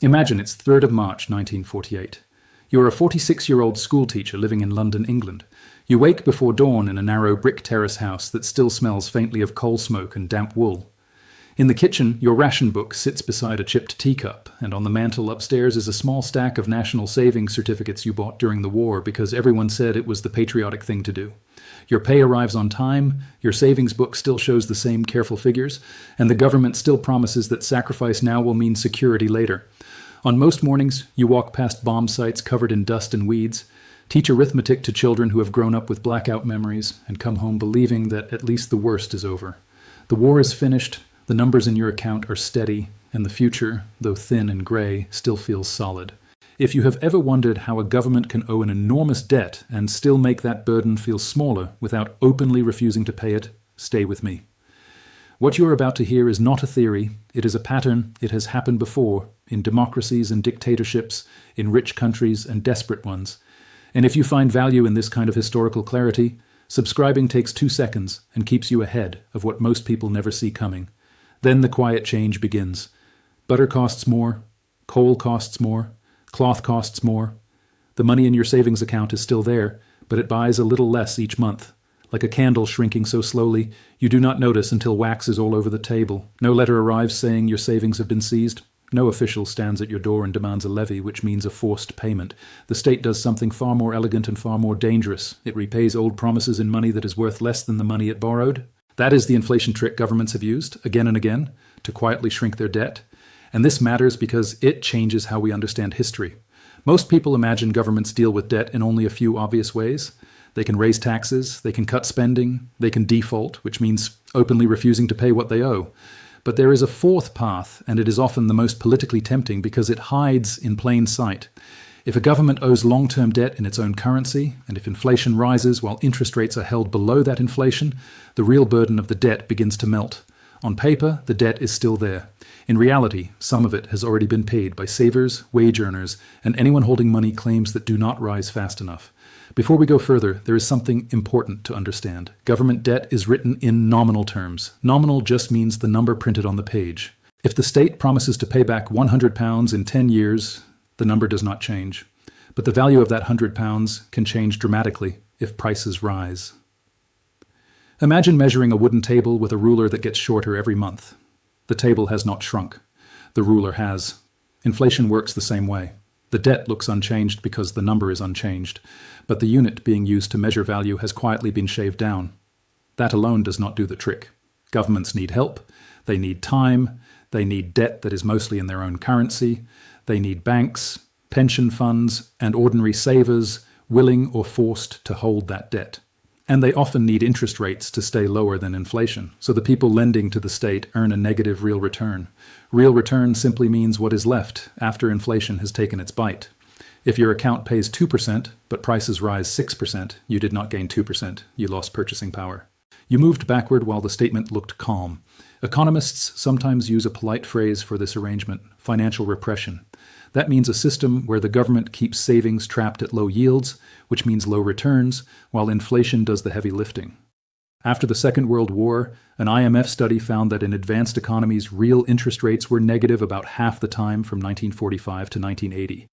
Imagine it's 3rd of March 1948. You're a 46-year-old schoolteacher living in London, England. You wake before dawn in a narrow brick terrace house that still smells faintly of coal smoke and damp wool. In the kitchen, your ration book sits beside a chipped teacup, and on the mantel upstairs is a small stack of national savings certificates you bought during the war because everyone said it was the patriotic thing to do. Your pay arrives on time, your savings book still shows the same careful figures, and the government still promises that sacrifice now will mean security later. On most mornings, you walk past bomb sites covered in dust and weeds, teach arithmetic to children who have grown up with blackout memories, and come home believing that at least the worst is over. The war is finished, the numbers in your account are steady, and the future, though thin and gray, still feels solid. If you have ever wondered how a government can owe an enormous debt and still make that burden feel smaller without openly refusing to pay it, stay with me. What you are about to hear is not a theory, it is a pattern. It has happened before, in democracies and dictatorships, in rich countries and desperate ones. And if you find value in this kind of historical clarity, subscribing takes 2 seconds and keeps you ahead of what most people never see coming. Then the quiet change begins. Butter costs more, coal costs more, cloth costs more. The money in your savings account is still there, but it buys a little less each month. Like a candle shrinking so slowly, you do not notice until wax is all over the table. No letter arrives saying your savings have been seized. No official stands at your door and demands a levy, which means a forced payment. The state does something far more elegant and far more dangerous. It repays old promises in money that is worth less than the money it borrowed. That is the inflation trick governments have used, again and again, to quietly shrink their debt. And this matters because it changes how we understand history. Most people imagine governments deal with debt in only a few obvious ways. They can raise taxes, they can cut spending, they can default, which means openly refusing to pay what they owe. But there is a fourth path, and it is often the most politically tempting because it hides in plain sight. If a government owes long-term debt in its own currency, and if inflation rises while interest rates are held below that inflation, the real burden of the debt begins to melt. On paper, the debt is still there. In reality, some of it has already been paid by savers, wage earners, and anyone holding money claims that do not rise fast enough. Before we go further, there is something important to understand. Government debt is written in nominal terms. Nominal just means the number printed on the page. If the state promises to pay back £100 in 10 years, the number does not change. But the value of that £100 can change dramatically if prices rise. Imagine measuring a wooden table with a ruler that gets shorter every month. The table has not shrunk. The ruler has. Inflation works the same way. The debt looks unchanged because the number is unchanged, but the unit being used to measure value has quietly been shaved down. That alone does not do the trick. Governments need help. They need time. They need debt that is mostly in their own currency. They need banks, pension funds, and ordinary savers willing or forced to hold that debt. And they often need interest rates to stay lower than inflation, so the people lending to the state earn a negative real return. Real return simply means what is left after inflation has taken its bite. If your account pays 2%, but prices rise 6%, you did not gain 2%, you lost purchasing power. You moved backward while the statement looked calm. Economists sometimes use a polite phrase for this arrangement: financial repression. That means a system where the government keeps savings trapped at low yields, which means low returns, while inflation does the heavy lifting. After the Second World War, an IMF study found that in advanced economies, real interest rates were negative about half the time from 1945 to 1980.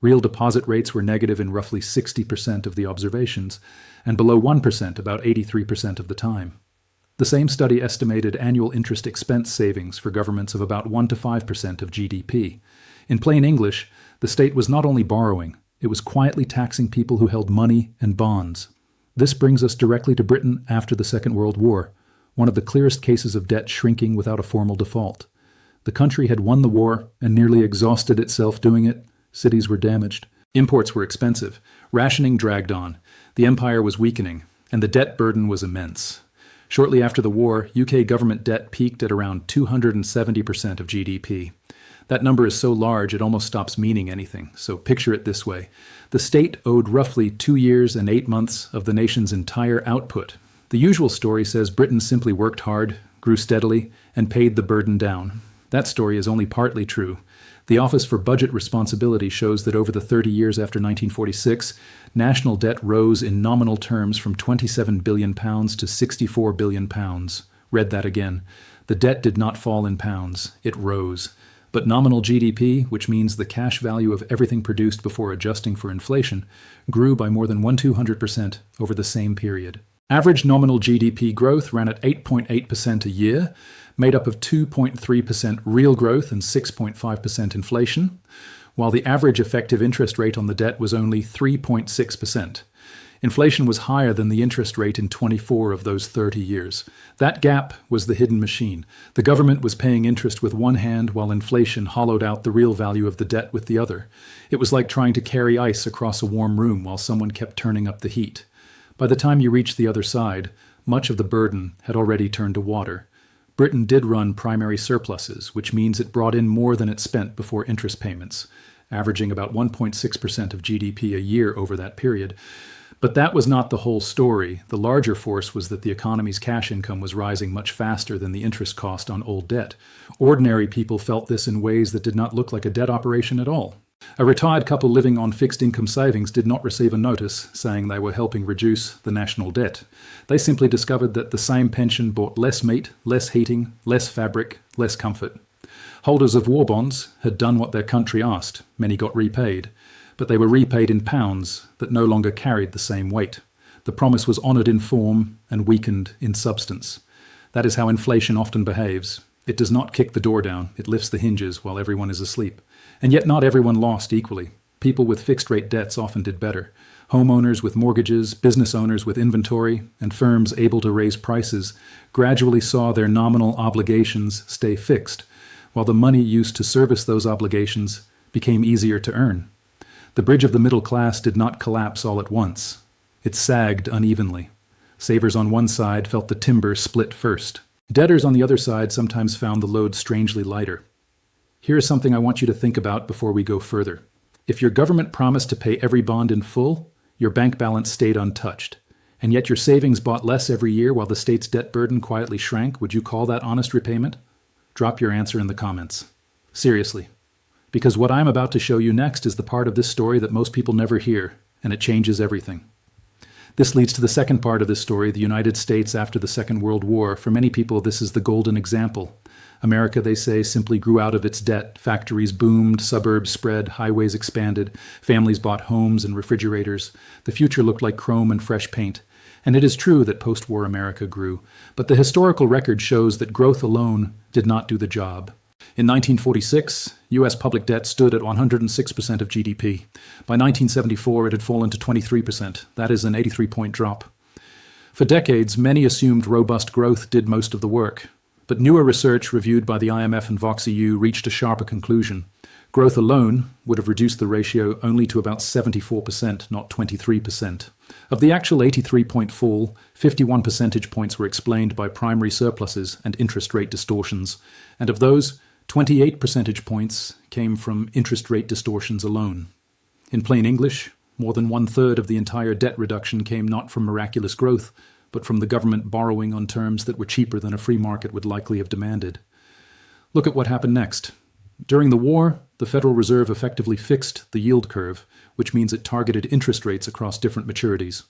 Real deposit rates were negative in roughly 60% of the observations, and below 1% about 83% of the time. The same study estimated annual interest expense savings for governments of about 1 to 5% of GDP. In plain English, the state was not only borrowing, it was quietly taxing people who held money and bonds. This brings us directly to Britain after the Second World War, one of the clearest cases of debt shrinking without a formal default. The country had won the war and nearly exhausted itself doing it. Cities were damaged. Imports were expensive. Rationing dragged on. The empire was weakening, and the debt burden was immense. Shortly after the war, UK government debt peaked at around 270% of GDP. That number is so large it almost stops meaning anything, so picture it this way. The state owed roughly 2 years and 8 months of the nation's entire output. The usual story says Britain simply worked hard, grew steadily, and paid the burden down. That story is only partly true. The Office for Budget Responsibility shows that over the 30 years after 1946, national debt rose in nominal terms from £27 billion to £64 billion. Read that again. The debt did not fall in pounds, it rose. But nominal GDP, which means the cash value of everything produced before adjusting for inflation, grew by more than 200% over the same period. Average nominal GDP growth ran at 8.8% a year, made up of 2.3% real growth and 6.5% inflation, while the average effective interest rate on the debt was only 3.6%. Inflation was higher than the interest rate in 24 of those 30 years. That gap was the hidden machine. The government was paying interest with one hand while inflation hollowed out the real value of the debt with the other. It was like trying to carry ice across a warm room while someone kept turning up the heat. By the time you reached the other side, much of the burden had already turned to water. Britain did run primary surpluses, which means it brought in more than it spent before interest payments, averaging about 1.6% of GDP a year over that period. But that was not the whole story. The larger force was that the economy's cash income was rising much faster than the interest cost on old debt. Ordinary people felt this in ways that did not look like a debt operation at all. A retired couple living on fixed income savings did not receive a notice saying they were helping reduce the national debt. They simply discovered that the same pension bought less meat, less heating, less fabric, less comfort. Holders of war bonds had done what their country asked. Many got repaid. But they were repaid in pounds that no longer carried the same weight. The promise was honoured in form and weakened in substance. That is how inflation often behaves. It does not kick the door down, it lifts the hinges while everyone is asleep. And yet not everyone lost equally. People with fixed-rate debts often did better. Homeowners with mortgages, business owners with inventory, and firms able to raise prices gradually saw their nominal obligations stay fixed, while the money used to service those obligations became easier to earn. The bridge of the middle class did not collapse all at once. It sagged unevenly. Savers on one side felt the timber split first. Debtors on the other side sometimes found the load strangely lighter. Here is something I want you to think about before we go further. If your government promised to pay every bond in full, your bank balance stayed untouched, and yet your savings bought less every year while the state's debt burden quietly shrank, would you call that honest repayment? Drop your answer in the comments. Seriously. Because what I'm about to show you next is the part of this story that most people never hear, and it changes everything. This leads to the second part of this story, the United States after the Second World War. For many people, this is the golden example. America, they say, simply grew out of its debt. Factories boomed, suburbs spread, highways expanded, families bought homes and refrigerators. The future looked like chrome and fresh paint. And it is true that post-war America grew, but the historical record shows that growth alone did not do the job. In 1946, U.S. public debt stood at 106% of GDP. By 1974, it had fallen to 23%. That is an 83-point drop. For decades, many assumed robust growth did most of the work. But newer research reviewed by the IMF and VoxEU reached a sharper conclusion. Growth alone would have reduced the ratio only to about 74%, not 23%. Of the actual 83-point fall, 51 percentage points were explained by primary surpluses and interest rate distortions. And of those, 28 percentage points came from interest rate distortions alone. In plain English, more than one-third of the entire debt reduction came not from miraculous growth, but from the government borrowing on terms that were cheaper than a free market would likely have demanded. Look at what happened next. During the war, the Federal Reserve effectively fixed the yield curve, which means it targeted interest rates across different maturities.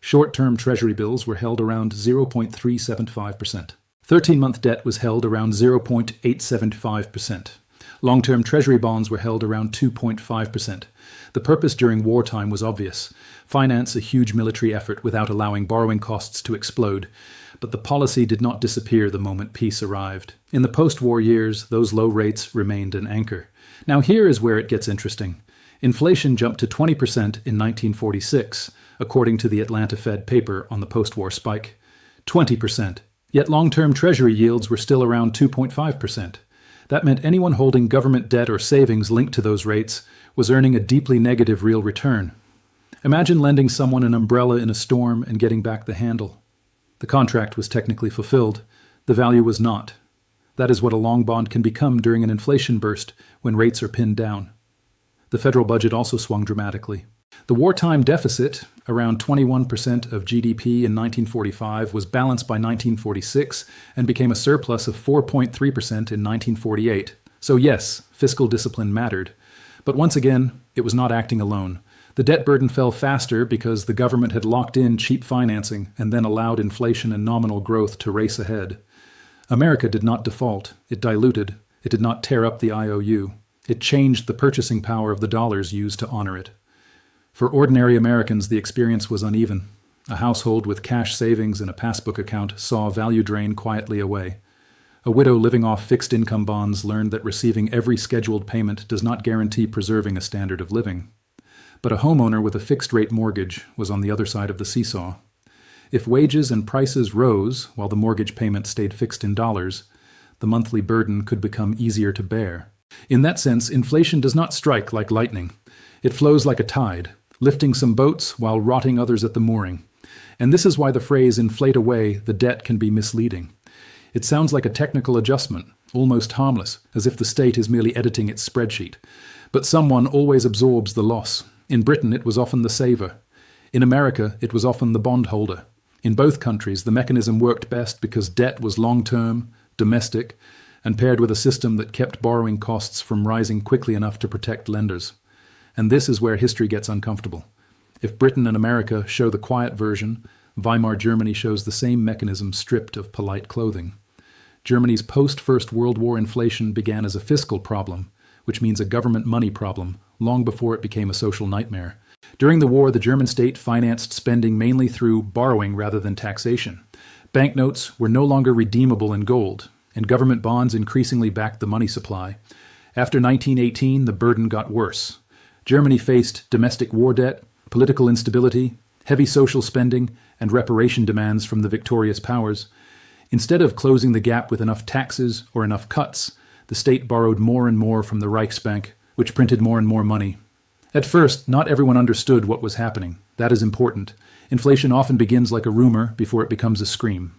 Short-term Treasury bills were held around 0.375%. 13-month debt was held around 0.875%. Long-term Treasury bonds were held around 2.5%. The purpose during wartime was obvious: finance a huge military effort without allowing borrowing costs to explode. But the policy did not disappear the moment peace arrived. In the post-war years, those low rates remained an anchor. Now here is where it gets interesting. Inflation jumped to 20% in 1946, according to the Atlanta Fed paper on the post-war spike. 20%. Yet long-term Treasury yields were still around 2.5%. That meant anyone holding government debt or savings linked to those rates was earning a deeply negative real return. Imagine lending someone an umbrella in a storm and getting back the handle. The contract was technically fulfilled. The value was not. That is what a long bond can become during an inflation burst when rates are pinned down. The federal budget also swung dramatically. The wartime deficit, around 21% of GDP in 1945, was balanced by 1946 and became a surplus of 4.3% in 1948. So yes, fiscal discipline mattered. But once again, it was not acting alone. The debt burden fell faster because the government had locked in cheap financing and then allowed inflation and nominal growth to race ahead. America did not default. It diluted. It did not tear up the IOU. It changed the purchasing power of the dollars used to honor it. For ordinary Americans, the experience was uneven. A household with cash savings and a passbook account saw value drain quietly away. A widow living off fixed income bonds learned that receiving every scheduled payment does not guarantee preserving a standard of living. But a homeowner with a fixed-rate mortgage was on the other side of the seesaw. If wages and prices rose while the mortgage payment stayed fixed in dollars, the monthly burden could become easier to bear. In that sense, inflation does not strike like lightning. It flows like a tide, lifting some boats while rotting others at the mooring. And this is why the phrase "inflate away the debt" can be misleading. It sounds like a technical adjustment, almost harmless, as if the state is merely editing its spreadsheet. But someone always absorbs the loss. In Britain, it was often the saver. In America, it was often the bondholder. In both countries, the mechanism worked best because debt was long-term, domestic, and paired with a system that kept borrowing costs from rising quickly enough to protect lenders. And this is where history gets uncomfortable. If Britain and America show the quiet version, Weimar Germany shows the same mechanism stripped of polite clothing. Germany's post-First World War inflation began as a fiscal problem, which means a government money problem, long before it became a social nightmare. During the war, the German state financed spending mainly through borrowing rather than taxation. Banknotes were no longer redeemable in gold, and government bonds increasingly backed the money supply. After 1918, the burden got worse. Germany faced domestic war debt, political instability, heavy social spending, and reparation demands from the victorious powers. Instead of closing the gap with enough taxes or enough cuts, the state borrowed more and more from the Reichsbank, which printed more and more money. At first, not everyone understood what was happening. That is important. Inflation often begins like a rumor before it becomes a scream.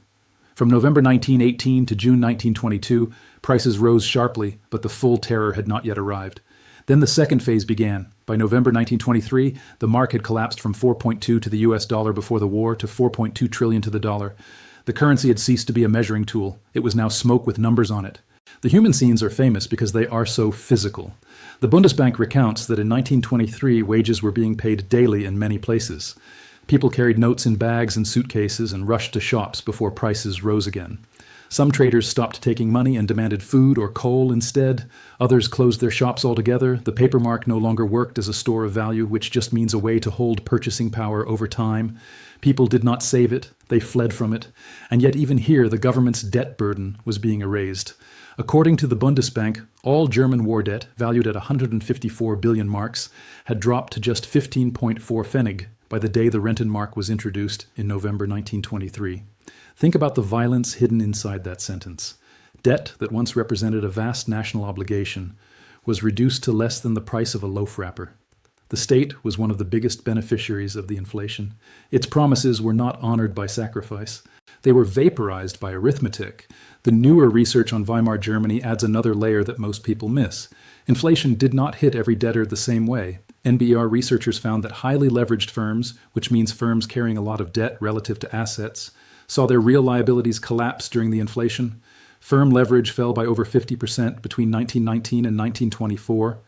From November 1918 to June 1922, prices rose sharply, but the full terror had not yet arrived. Then the second phase began. By November 1923, the mark had collapsed from 4.2 to the US dollar before the war to 4.2 trillion to the dollar. The currency had ceased to be a measuring tool. It was now smoke with numbers on it. The human scenes are famous because they are so physical. The Bundesbank recounts that in 1923, wages were being paid daily in many places. People carried notes in bags and suitcases and rushed to shops before prices rose again. Some traders stopped taking money and demanded food or coal instead. Others closed their shops altogether. The paper mark no longer worked as a store of value, which just means a way to hold purchasing power over time. People did not save it. They fled from it. And yet even here, the government's debt burden was being erased. According to the Bundesbank, all German war debt, valued at 154 billion marks, had dropped to just 15.4 Pfennig by the day the Rentenmark was introduced in November 1923. Think about the violence hidden inside that sentence. Debt that once represented a vast national obligation was reduced to less than the price of a loaf wrapper. The state was one of the biggest beneficiaries of the inflation. Its promises were not honored by sacrifice. They were vaporized by arithmetic. The newer research on Weimar Germany adds another layer that most people miss. Inflation did not hit every debtor the same way. NBER researchers found that highly leveraged firms, which means firms carrying a lot of debt relative to assets, saw their real liabilities collapse during the inflation. Firm leverage fell by over 50% between 1919 and 1924.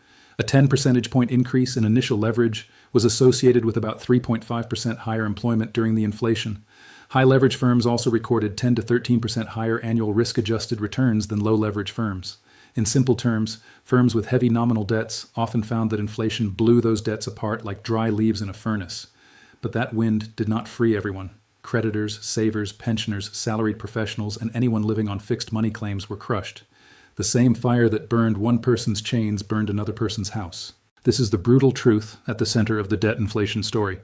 A 10 percentage point increase in initial leverage was associated with about 3.5% higher employment during the inflation. High leverage firms also recorded 10 to 13% higher annual risk-adjusted returns than low leverage firms. In simple terms, firms with heavy nominal debts often found that inflation blew those debts apart like dry leaves in a furnace. But that wind did not free everyone. Creditors, savers, pensioners, salaried professionals, and anyone living on fixed money claims were crushed. The same fire that burned one person's chains burned another person's house. This is the brutal truth at the center of the debt inflation story.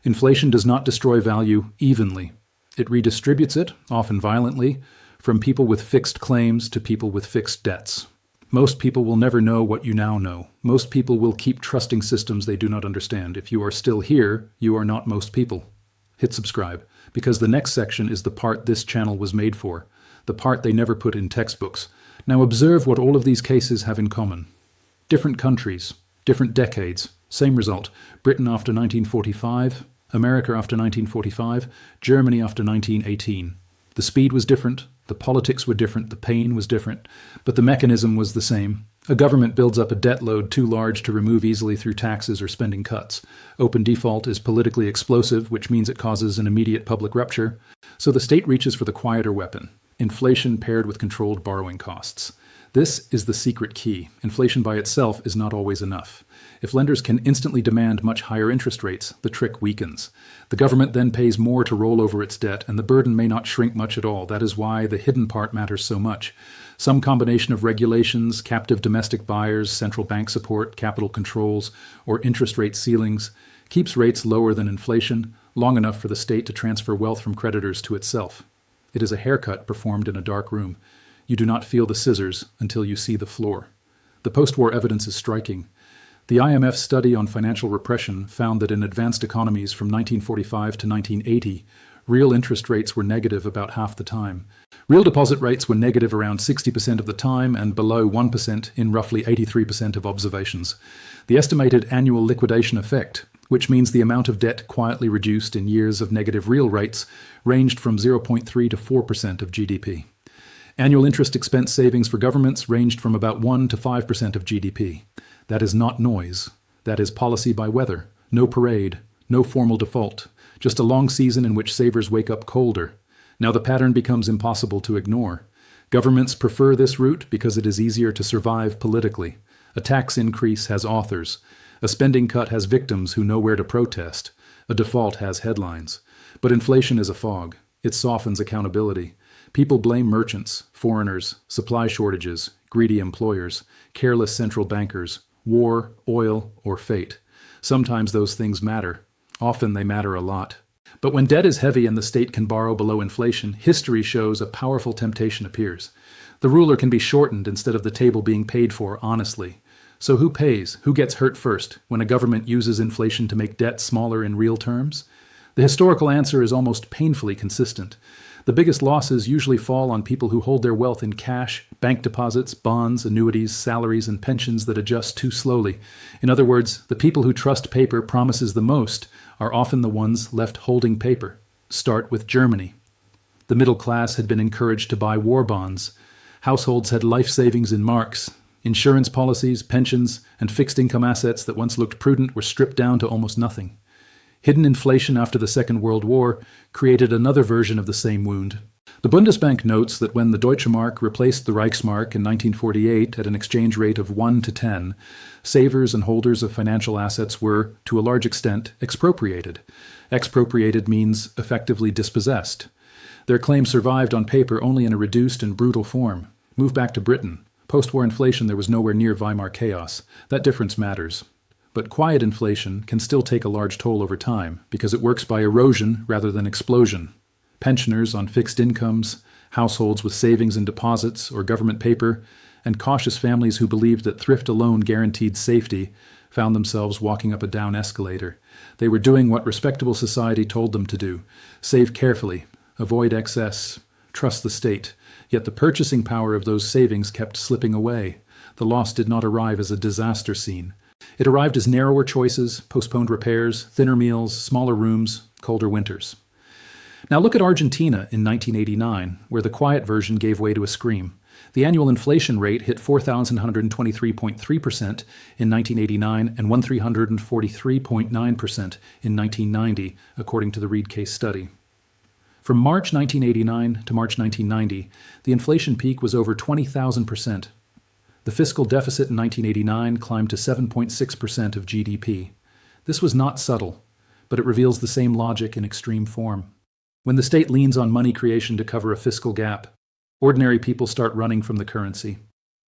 Inflation does not destroy value evenly. It redistributes it, often violently, from people with fixed claims to people with fixed debts. Most people will never know what you now know. Most people will keep trusting systems they do not understand. If you are still here, you are not most people. Hit subscribe, because the next section is the part this channel was made for, the part they never put in textbooks. Now observe what all of these cases have in common. Different countries, different decades, same result. Britain after 1945, America after 1945, Germany after 1918. The speed was different, the politics were different, the pain was different, but the mechanism was the same. A government builds up a debt load too large to remove easily through taxes or spending cuts. Open default is politically explosive, which means it causes an immediate public rupture. So the state reaches for the quieter weapon, inflation paired with controlled borrowing costs. This is the secret key. Inflation by itself is not always enough. If lenders can instantly demand much higher interest rates, the trick weakens. The government then pays more to roll over its debt, and the burden may not shrink much at all. That is why the hidden part matters so much. Some combination of regulations, captive domestic buyers, central bank support, capital controls, or interest rate ceilings keeps rates lower than inflation, long enough for the state to transfer wealth from creditors to itself. It is a haircut performed in a dark room. You do not feel the scissors until you see the floor. The post-war evidence is striking. The IMF study on financial repression found that in advanced economies from 1945 to 1980, real interest rates were negative about half the time. Real deposit rates were negative around 60% of the time and below 1% in roughly 83% of observations. The estimated annual liquidation effect, which means the amount of debt quietly reduced in years of negative real rates, ranged from 0.3 to 4% of GDP. Annual interest expense savings for governments ranged from about 1 to 5% of GDP. That is not noise. That is policy by weather. No parade, no formal default. Just a long season in which savers wake up colder. Now the pattern becomes impossible to ignore. Governments prefer this route because it is easier to survive politically. A tax increase has authors. A spending cut has victims who know where to protest. A default has headlines. But inflation is a fog. It softens accountability. People blame merchants, foreigners, supply shortages, greedy employers, careless central bankers, war, oil, or fate. Sometimes those things matter. Often they matter a lot. But when debt is heavy and the state can borrow below inflation, history shows a powerful temptation appears. The ruler can be shortened instead of the table being paid for honestly. So who pays? Who gets hurt first when a government uses inflation to make debt smaller in real terms? The historical answer is almost painfully consistent. The biggest losses usually fall on people who hold their wealth in cash, bank deposits, bonds, annuities, salaries, and pensions that adjust too slowly. In other words, the people who trust paper promises the most are often the ones left holding paper. Start with Germany. The middle class had been encouraged to buy war bonds. Households had life savings in marks. Insurance policies, pensions, and fixed income assets that once looked prudent were stripped down to almost nothing. Hidden inflation after the Second World War created another version of the same wound. The Bundesbank notes that when the Deutsche Mark replaced the Reichsmark in 1948 at an exchange rate of 1 to 10, savers and holders of financial assets were, to a large extent, expropriated. Expropriated means effectively dispossessed. Their claim survived on paper only in a reduced and brutal form. Move back to Britain. Post-war inflation, there was nowhere near Weimar chaos. That difference matters. But quiet inflation can still take a large toll over time because it works by erosion rather than explosion. Pensioners on fixed incomes, households with savings and deposits or government paper, and cautious families who believed that thrift alone guaranteed safety found themselves walking up a down escalator. They were doing what respectable society told them to do: save carefully, avoid excess, trust the state. Yet the purchasing power of those savings kept slipping away. The loss did not arrive as a disaster scene. It arrived as narrower choices, postponed repairs, thinner meals, smaller rooms, colder winters. Now look at Argentina in 1989, where the quiet version gave way to a scream. The annual inflation rate hit 4,123.3% in 1989 and 1,343.9% in 1990, according to the Reed case study. From March 1989 to March 1990, the inflation peak was over 20,000%. The fiscal deficit in 1989 climbed to 7.6% of GDP. This was not subtle, but it reveals the same logic in extreme form. When the state leans on money creation to cover a fiscal gap, ordinary people start running from the currency.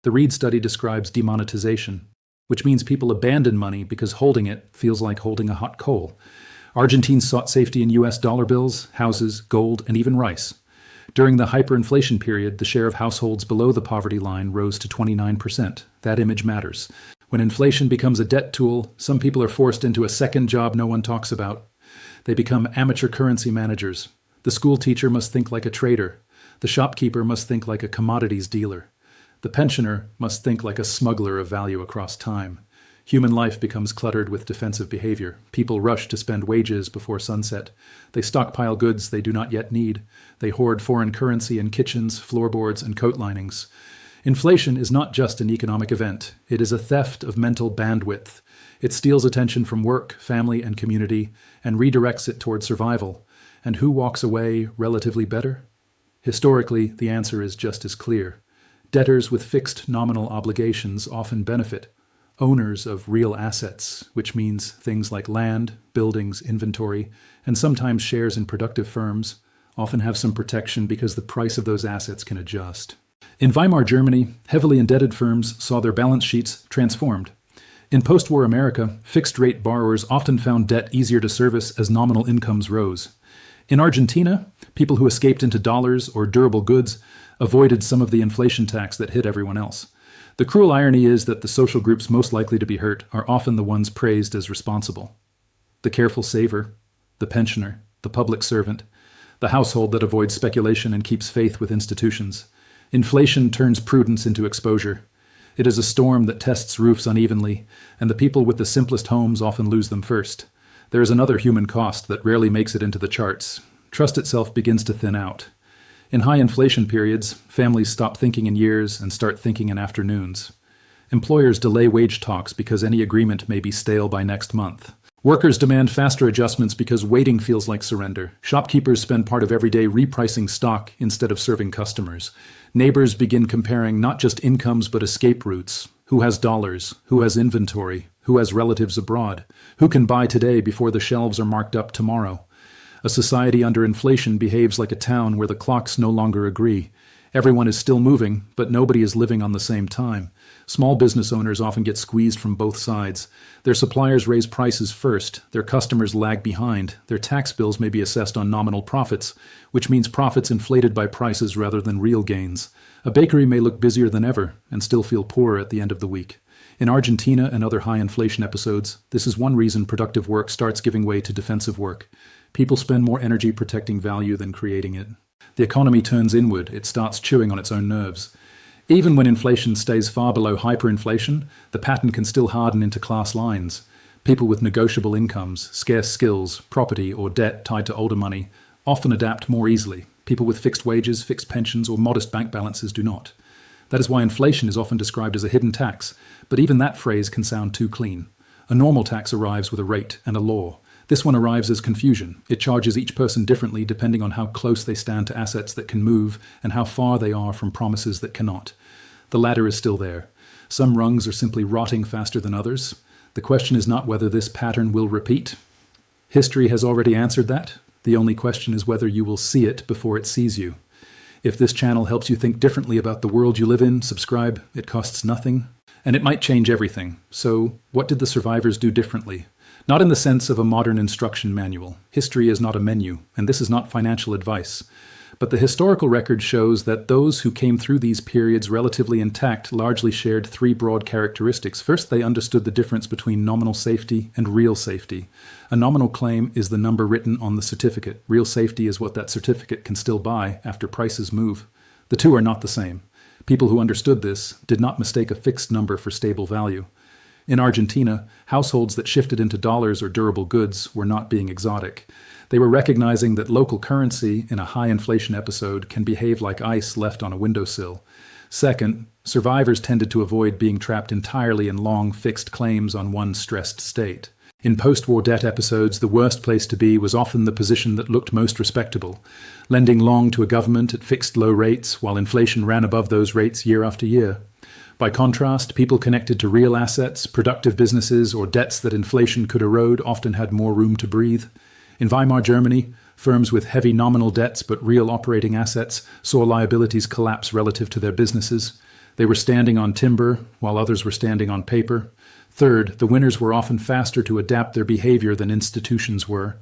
The Reed study describes demonetization, which means people abandon money because holding it feels like holding a hot coal. Argentines sought safety in US dollar bills, houses, gold, and even rice. During the hyperinflation period, the share of households below the poverty line rose to 29%. That image matters. When inflation becomes a debt tool, some people are forced into a second job no one talks about. They become amateur currency managers. The school teacher must think like a trader. The shopkeeper must think like a commodities dealer. The pensioner must think like a smuggler of value across time. Human life becomes cluttered with defensive behavior. People rush to spend wages before sunset. They stockpile goods they do not yet need. They hoard foreign currency in kitchens, floorboards, and coat linings. Inflation is not just an economic event. It is a theft of mental bandwidth. It steals attention from work, family, and community, and redirects it toward survival. And who walks away relatively better? Historically, the answer is just as clear. Debtors with fixed nominal obligations often benefit. Owners of real assets, which means things like land, buildings, inventory, and sometimes shares in productive firms, often have some protection because the price of those assets can adjust. In Weimar Germany, heavily indebted firms saw their balance sheets transformed. In post-war America, fixed-rate borrowers often found debt easier to service as nominal incomes rose. In Argentina, people who escaped into dollars or durable goods avoided some of the inflation tax that hit everyone else. The cruel irony is that the social groups most likely to be hurt are often the ones praised as responsible. The careful saver, the pensioner, the public servant, the household that avoids speculation and keeps faith with institutions. Inflation turns prudence into exposure. It is a storm that tests roofs unevenly, and the people with the simplest homes often lose them first. There is another human cost that rarely makes it into the charts. Trust itself begins to thin out. In high inflation periods, families stop thinking in years and start thinking in afternoons. Employers delay wage talks because any agreement may be stale by next month. Workers demand faster adjustments because waiting feels like surrender. Shopkeepers spend part of every day repricing stock instead of serving customers. Neighbors begin comparing not just incomes but escape routes. Who has dollars? Who has inventory? Who has relatives abroad? Who can buy today before the shelves are marked up tomorrow? A society under inflation behaves like a town where the clocks no longer agree. Everyone is still moving, but nobody is living on the same time. Small business owners often get squeezed from both sides. Their suppliers raise prices first, their customers lag behind, their tax bills may be assessed on nominal profits, which means profits inflated by prices rather than real gains. A bakery may look busier than ever and still feel poorer at the end of the week. In Argentina and other high inflation episodes, this is one reason productive work starts giving way to defensive work. People spend more energy protecting value than creating it. The economy turns inward, it starts chewing on its own nerves. Even when inflation stays far below hyperinflation, the pattern can still harden into class lines. People with negotiable incomes, scarce skills, property, or debt tied to older money often adapt more easily. People with fixed wages, fixed pensions, or modest bank balances do not. That is why inflation is often described as a hidden tax, but even that phrase can sound too clean. A normal tax arrives with a rate and a law. This one arrives as confusion. It charges each person differently depending on how close they stand to assets that can move and how far they are from promises that cannot. The ladder is still there. Some rungs are simply rotting faster than others. The question is not whether this pattern will repeat. History has already answered that. The only question is whether you will see it before it sees you. If this channel helps you think differently about the world you live in, subscribe. It costs nothing. And it might change everything. So, what did the survivors do differently? Not in the sense of a modern instruction manual. History is not a menu, and this is not financial advice. But the historical record shows that those who came through these periods relatively intact largely shared three broad characteristics. First, they understood the difference between nominal safety and real safety. A nominal claim is the number written on the certificate. Real safety is what that certificate can still buy after prices move. The two are not the same. People who understood this did not mistake a fixed number for stable value. In Argentina, households that shifted into dollars or durable goods were not being exotic. They were recognizing that local currency in a high inflation episode can behave like ice left on a windowsill. Second, survivors tended to avoid being trapped entirely in long, fixed claims on one stressed state. In post-war debt episodes, the worst place to be was often the position that looked most respectable, lending long to a government at fixed low rates while inflation ran above those rates year after year. By contrast, people connected to real assets, productive businesses, or debts that inflation could erode often had more room to breathe. In Weimar Germany, firms with heavy nominal debts but real operating assets saw liabilities collapse relative to their businesses. They were standing on timber, while others were standing on paper. Third, the winners were often faster to adapt their behavior than institutions were.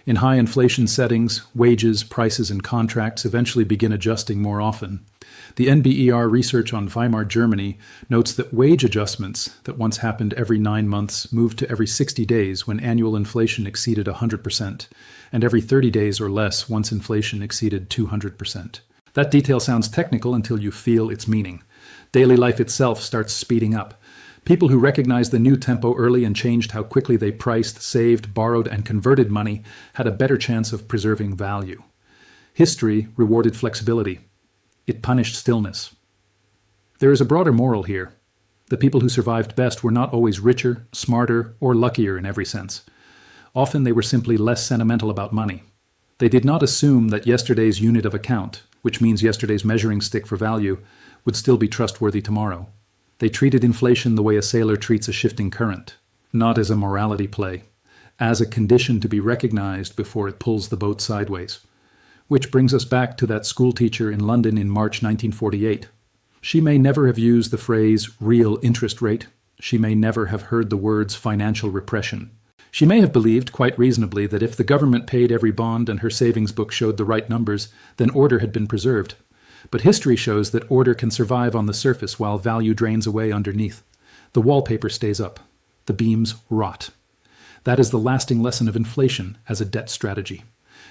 In high inflation settings, wages, prices, and contracts eventually begin adjusting more often. The NBER research on Weimar Germany notes that wage adjustments that once happened every 9 months moved to every 60 days when annual inflation exceeded 100%, and every 30 days or less once inflation exceeded 200%. That detail sounds technical until you feel its meaning. Daily life itself starts speeding up. People who recognized the new tempo early and changed how quickly they priced, saved, borrowed, and converted money had a better chance of preserving value. History rewarded flexibility. It punished stillness. There is a broader moral here. The people who survived best were not always richer, smarter, or luckier in every sense. Often they were simply less sentimental about money. They did not assume that yesterday's unit of account, which means yesterday's measuring stick for value, would still be trustworthy tomorrow. They treated inflation the way a sailor treats a shifting current, not as a morality play, as a condition to be recognized before it pulls the boat sideways. Which brings us back to that schoolteacher in London in March 1948. She may never have used the phrase real interest rate. She may never have heard the words financial repression. She may have believed, quite reasonably, that if the government paid every bond and her savings book showed the right numbers, then order had been preserved. But history shows that order can survive on the surface while value drains away underneath. The wallpaper stays up. The beams rot. That is the lasting lesson of inflation as a debt strategy.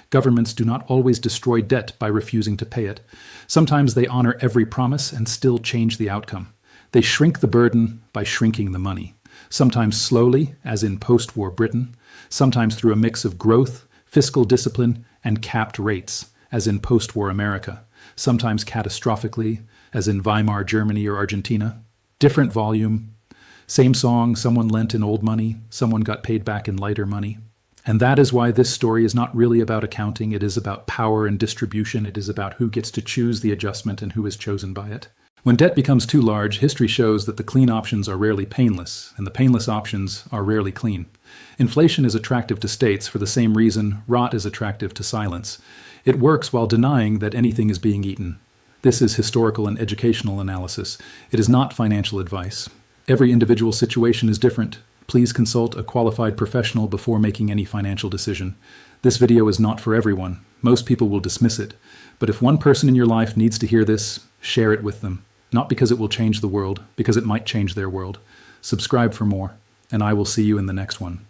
Governments do not always destroy debt by refusing to pay it. Sometimes they honor every promise and still change the outcome. They shrink the burden by shrinking the money. Sometimes slowly, as in post-war Britain, sometimes through a mix of growth, fiscal discipline, and capped rates, as in post-war America, sometimes catastrophically, as in Weimar Germany or Argentina. Different volume, same song, someone lent in old money, someone got paid back in lighter money. And that is why this story is not really about accounting. It is about power and distribution. It is about who gets to choose the adjustment and who is chosen by it. When debt becomes too large, history shows that the clean options are rarely painless, and the painless options are rarely clean. Inflation is attractive to states for the same reason rot is attractive to silence. It works while denying that anything is being eaten. This is historical and educational analysis. It is not financial advice. Every individual situation is different. Please consult a qualified professional before making any financial decision. This video is not for everyone. Most people will dismiss it. But if one person in your life needs to hear this, share it with them. Not because it will change the world, because it might change their world. Subscribe for more, and I will see you in the next one.